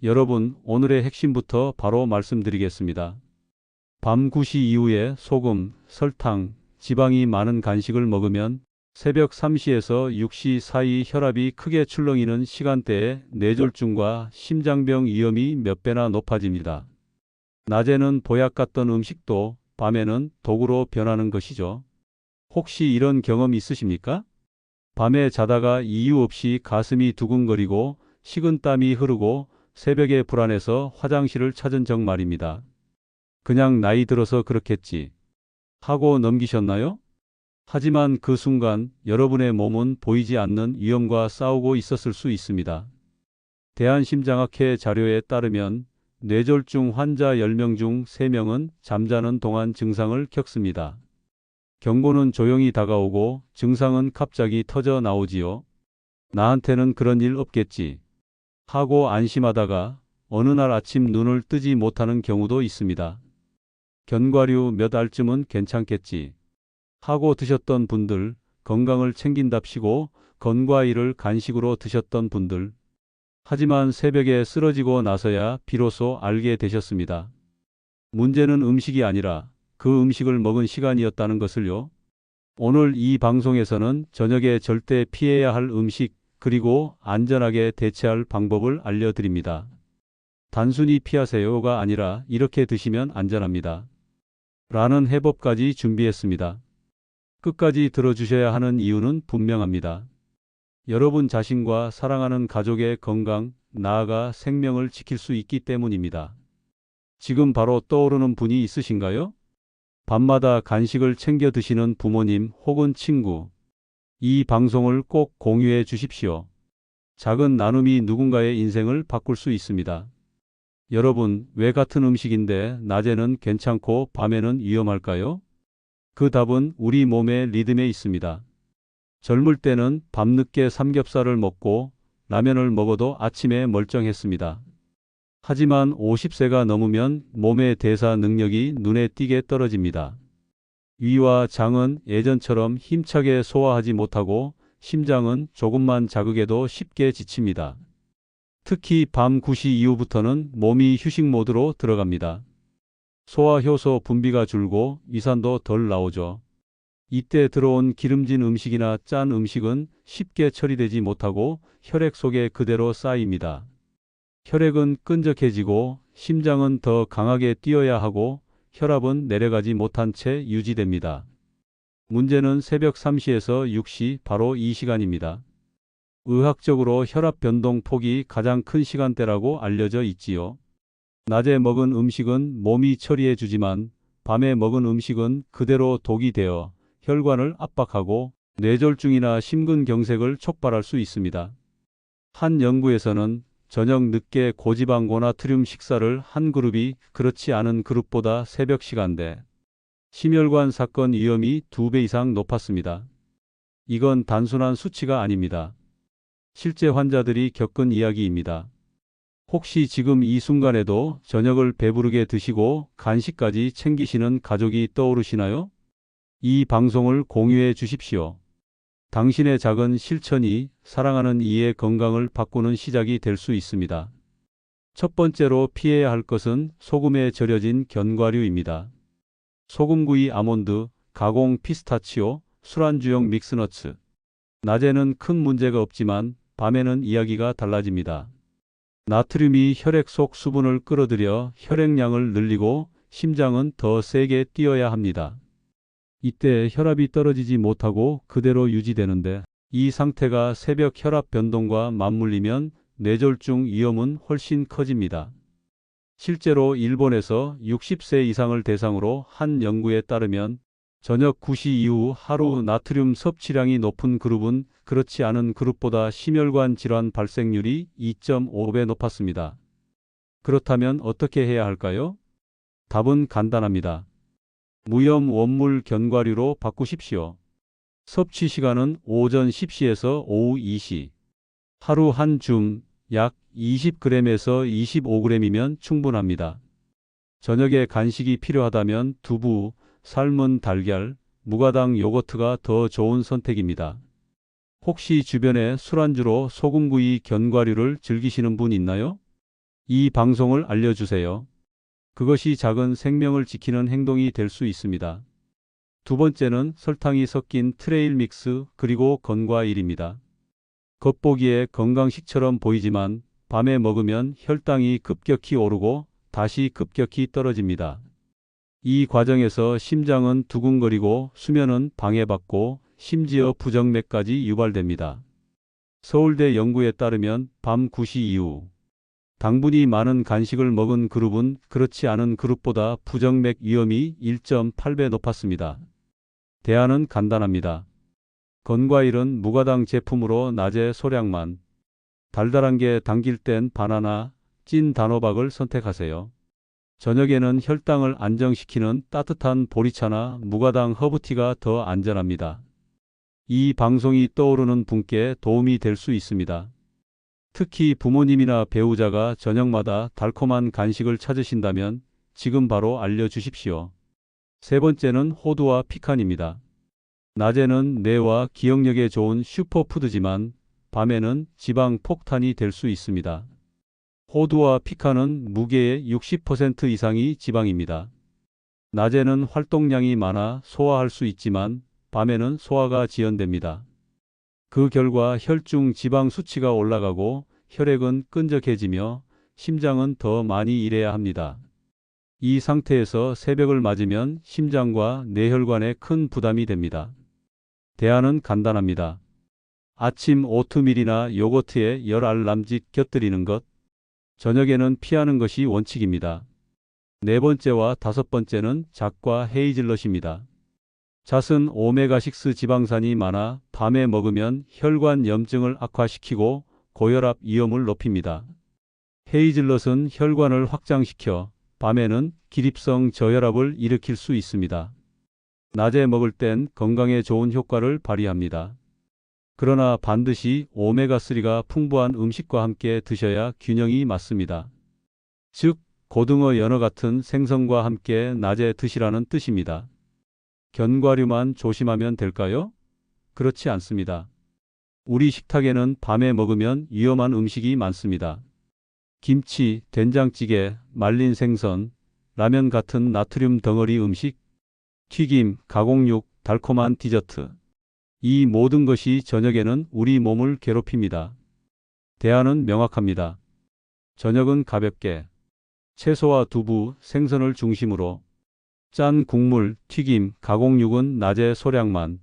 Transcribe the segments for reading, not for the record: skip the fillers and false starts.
여러분, 오늘의 핵심부터 바로 말씀드리겠습니다. 밤 9시 이후에 소금, 설탕, 지방이 많은 간식을 먹으면 새벽 3시에서 6시 사이 혈압이 크게 출렁이는 시간대에 뇌졸중과 심장병 위험이 몇 배나 높아집니다. 낮에는 보약 같던 음식도 밤에는 독으로 변하는 것이죠. 혹시 이런 경험 있으십니까? 밤에 자다가 이유 없이 가슴이 두근거리고 식은땀이 흐르고 새벽에 불안해서 화장실을 찾은 적 말입니다. 그냥 나이 들어서 그렇겠지 하고 넘기셨나요? 하지만 그 순간 여러분의 몸은 보이지 않는 위험과 싸우고 있었을 수 있습니다. 대한심장학회 자료에 따르면 뇌졸중 환자 10명 중 3명은 잠자는 동안 증상을 겪습니다. 경고는 조용히 다가오고 증상은 갑자기 터져 나오지요. 나한테는 그런 일 없겠지 하고 안심하다가 어느 날 아침 눈을 뜨지 못하는 경우도 있습니다. 견과류 몇 알쯤은 괜찮겠지 하고 드셨던 분들, 건강을 챙긴답시고 건과일을 간식으로 드셨던 분들, 하지만 새벽에 쓰러지고 나서야 비로소 알게 되셨습니다. 문제는 음식이 아니라 그 음식을 먹은 시간이었다는 것을요. 오늘 이 방송에서는 저녁에 절대 피해야 할 음식 그리고 안전하게 대체할 방법을 알려드립니다. 단순히 피하세요가 아니라 이렇게 드시면 안전합니다. 라는 해법까지 준비했습니다. 끝까지 들어주셔야 하는 이유는 분명합니다. 여러분 자신과 사랑하는 가족의 건강, 나아가 생명을 지킬 수 있기 때문입니다. 지금 바로 떠오르는 분이 있으신가요? 밤마다 간식을 챙겨 드시는 부모님 혹은 친구. 이 방송을 꼭 공유해 주십시오. 작은 나눔이 누군가의 인생을 바꿀 수 있습니다. 여러분, 왜 같은 음식인데 낮에는 괜찮고 밤에는 위험할까요? 그 답은 우리 몸의 리듬에 있습니다. 젊을 때는 밤늦게 삼겹살을 먹고 라면을 먹어도 아침에 멀쩡했습니다. 하지만 50세가 넘으면 몸의 대사 능력이 눈에 띄게 떨어집니다. 위와 장은 예전처럼 힘차게 소화하지 못하고 심장은 조금만 자극에도 쉽게 지칩니다. 특히 밤 9시 이후부터는 몸이 휴식 모드로 들어갑니다. 소화효소 분비가 줄고 위산도 덜 나오죠. 이때 들어온 기름진 음식이나 짠 음식은 쉽게 처리되지 못하고 혈액 속에 그대로 쌓입니다. 혈액은 끈적해지고 심장은 더 강하게 뛰어야 하고 혈압은 내려가지 못한 채 유지됩니다. 문제는 새벽 3시에서 6시 바로 이 시간입니다. 의학적으로 혈압 변동 폭이 가장 큰 시간대라고 알려져 있지요. 낮에 먹은 음식은 몸이 처리해 주지만 밤에 먹은 음식은 그대로 독이 되어 혈관을 압박하고 뇌졸중이나 심근경색을 촉발할 수 있습니다. 한 연구에서는 저녁 늦게 고지방 고나트륨 식사를 한 그룹이 그렇지 않은 그룹보다 새벽 시간대 심혈관 사건 위험이 2배 이상 높았습니다. 이건 단순한 수치가 아닙니다. 실제 환자들이 겪은 이야기입니다. 혹시 지금 이 순간에도 저녁을 배부르게 드시고 간식까지 챙기시는 가족이 떠오르시나요? 이 방송을 공유해 주십시오. 당신의 작은 실천이 사랑하는 이의 건강을 바꾸는 시작이 될 수 있습니다. 첫 번째로 피해야 할 것은 소금에 절여진 견과류입니다. 소금구이 아몬드, 가공 피스타치오, 술안주용 믹스너츠. 낮에는 큰 문제가 없지만 밤에는 이야기가 달라집니다. 나트륨이 혈액 속 수분을 끌어들여 혈액량을 늘리고 심장은 더 세게 뛰어야 합니다. 이때 혈압이 떨어지지 못하고 그대로 유지되는데 이 상태가 새벽 혈압 변동과 맞물리면 뇌졸중 위험은 훨씬 커집니다. 실제로 일본에서 60세 이상을 대상으로 한 연구에 따르면 저녁 9시 이후 하루 나트륨 섭취량이 높은 그룹은 그렇지 않은 그룹보다 심혈관 질환 발생률이 2.5배 높았습니다. 그렇다면 어떻게 해야 할까요? 답은 간단합니다. 무염 원물 견과류로 바꾸십시오. 섭취 시간은 오전 10시에서 오후 2시. 하루 한 줌, 약 20g에서 25g이면 충분합니다. 저녁에 간식이 필요하다면 두부, 삶은 달걀, 무가당 요거트가 더 좋은 선택입니다. 혹시 주변에 술안주로 소금구이 견과류를 즐기시는 분 있나요? 이 방송을 알려주세요. 그것이 작은 생명을 지키는 행동이 될 수 있습니다. 두 번째는 설탕이 섞인 트레일 믹스 그리고 건과일입니다. 겉보기에 건강식처럼 보이지만 밤에 먹으면 혈당이 급격히 오르고 다시 급격히 떨어집니다. 이 과정에서 심장은 두근거리고 수면은 방해받고 심지어 부정맥까지 유발됩니다. 서울대 연구에 따르면 밤 9시 이후 당분이 많은 간식을 먹은 그룹은 그렇지 않은 그룹보다 부정맥 위험이 1.8배 높았습니다. 대안은 간단합니다. 건과일은 무가당 제품으로 낮에 소량만, 달달한 게 당길 땐 바나나, 찐 단호박을 선택하세요. 저녁에는 혈당을 안정시키는 따뜻한 보리차나 무가당 허브티가 더 안전합니다. 이 방송이 떠오르는 분께 도움이 될 수 있습니다. 특히 부모님이나 배우자가 저녁마다 달콤한 간식을 찾으신다면 지금 바로 알려주십시오. 세 번째는 호두와 피칸입니다. 낮에는 뇌와 기억력에 좋은 슈퍼푸드지만 밤에는 지방 폭탄이 될 수 있습니다. 호두와 피칸은 무게의 60% 이상이 지방입니다. 낮에는 활동량이 많아 소화할 수 있지만 밤에는 소화가 지연됩니다. 그 결과 혈중 지방 수치가 올라가고 혈액은 끈적해지며 심장은 더 많이 일해야 합니다. 이 상태에서 새벽을 맞으면 심장과 뇌혈관에 큰 부담이 됩니다. 대안은 간단합니다. 아침 오트밀이나 요거트에 열 알람짓 곁들이는 것. 저녁에는 피하는 것이 원칙입니다. 네 번째와 다섯 번째는 잣과 헤이즐넛입니다. 잣은 오메가6 지방산이 많아 밤에 먹으면 혈관 염증을 악화시키고 고혈압 위험을 높입니다. 헤이즐넛은 혈관을 확장시켜 밤에는 기립성 저혈압을 일으킬 수 있습니다. 낮에 먹을 땐 건강에 좋은 효과를 발휘합니다. 그러나 반드시 오메가3가 풍부한 음식과 함께 드셔야 균형이 맞습니다. 즉, 고등어, 연어 같은 생선과 함께 낮에 드시라는 뜻입니다. 견과류만 조심하면 될까요? 그렇지 않습니다. 우리 식탁에는 밤에 먹으면 위험한 음식이 많습니다. 김치, 된장찌개, 말린 생선, 라면 같은 나트륨 덩어리 음식, 튀김, 가공육, 달콤한 디저트. 이 모든 것이 저녁에는 우리 몸을 괴롭힙니다. 대안은 명확합니다. 저녁은 가볍게 채소와 두부, 생선을 중심으로 짠 국물, 튀김, 가공육은 낮에 소량만.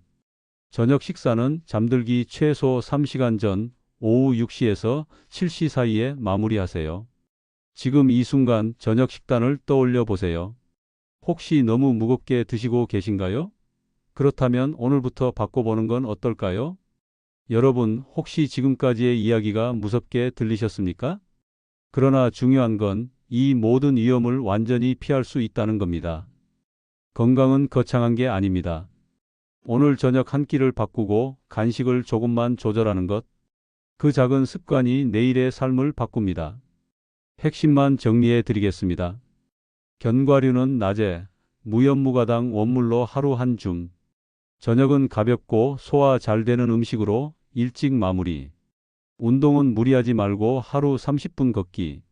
저녁 식사는 잠들기 최소 3시간 전 오후 6시에서 7시 사이에 마무리하세요. 지금 이 순간 저녁 식단을 떠올려 보세요. 혹시 너무 무겁게 드시고 계신가요? 그렇다면 오늘부터 바꿔보는 건 어떨까요? 여러분, 혹시 지금까지의 이야기가 무섭게 들리셨습니까? 그러나 중요한 건 이 모든 위험을 완전히 피할 수 있다는 겁니다. 건강은 거창한 게 아닙니다. 오늘 저녁 한 끼를 바꾸고 간식을 조금만 조절하는 것, 그 작은 습관이 내일의 삶을 바꿉니다. 핵심만 정리해 드리겠습니다. 견과류는 낮에, 무염무가당 원물로 하루 한 줌. 저녁은 가볍고 소화 잘 되는 음식으로 일찍 마무리. 운동은 무리하지 말고 하루 30분 걷기.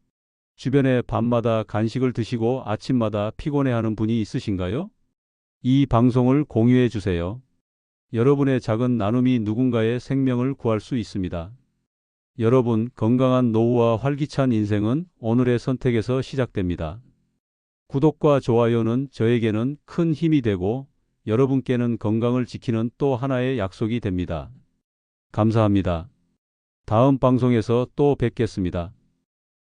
주변에 밤마다 간식을 드시고 아침마다 피곤해하는 분이 있으신가요? 이 방송을 공유해 주세요. 여러분의 작은 나눔이 누군가의 생명을 구할 수 있습니다. 여러분, 건강한 노후와 활기찬 인생은 오늘의 선택에서 시작됩니다. 구독과 좋아요는 저에게는 큰 힘이 되고 여러분께는 건강을 지키는 또 하나의 약속이 됩니다. 감사합니다. 다음 방송에서 또 뵙겠습니다.